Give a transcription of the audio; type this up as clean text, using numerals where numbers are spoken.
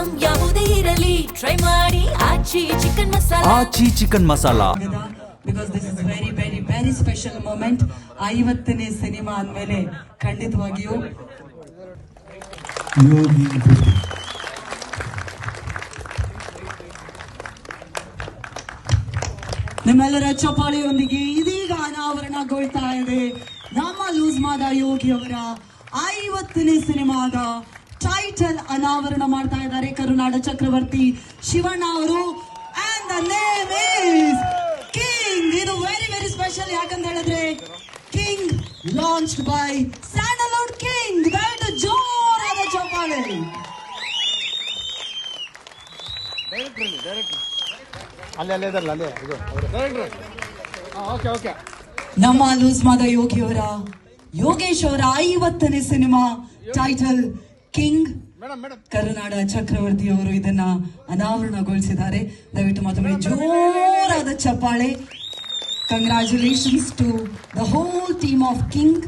Item ಯಾವುದೇ ಇರಲಿ try ಮಾಡಿ Aachi chicken masala. Aachi chicken masala. Because this is very very very special moment. 50ನೇ ಸಿನಿಮಾ ಅಂದಮೇಲೆ ಖಂಡಿತವಾಗಿಯೂ ಯೋಗಿ ನಿಮ್ಮೆಲ್ಲರ ಚಪ್ಪಾಳೆಯೊಂದಿಗೆ ಇದೀಗ ಅನಾವರಣಗೊಳ್ತಾ ಇದೆ ನಮ್ಮ ಲೂಸ್ ಮಾದ ಯೋಗಿ ಅವರ 50ನೇ ಸಿನಿಮಾದ ಟೈಟಲ್ ಅನಾವರಣ ಮಾಡ್ತಾ ಇದ್ದಾರೆ ಕರುನಾಡ ಚಕ್ರವರ್ತಿ ಶಿವಣ್ಣ ಅವರು. And the name is king. ಇದು ವೆರಿ ವೆರಿ ಸ್ಪೆಷಲ್ ಯಾಕಂತ ಹೇಳಿದ್ರೆ king launched by Sandalwood king. ದಯವಿಟ್ಟು ಜೋರಾದ ಚಪ್ಪಾಳೆ. ನಮ್ಮ ಲೂಸ್ ಮಾದ ಯೋಗಿ ಅವರ ಯೋಗೇಶ್ ಅವರ 50ನೇ ಸಿನಿಮಾ ಟೈಟಲ್ ಕಿಂಗ್. ಕರುನಾಡ ಚಕ್ರವರ್ತಿ ಅವರು ಇದನ್ನ ಅನಾವರಣಗೊಳಿಸಿದ್ದಾರೆ. ದಯವಿಟ್ಟು ಮತ್ತೊಮ್ಮೆ ಜೋರಾದ ಚಪ್ಪಾಳೆ. Congratulations to the whole team of king.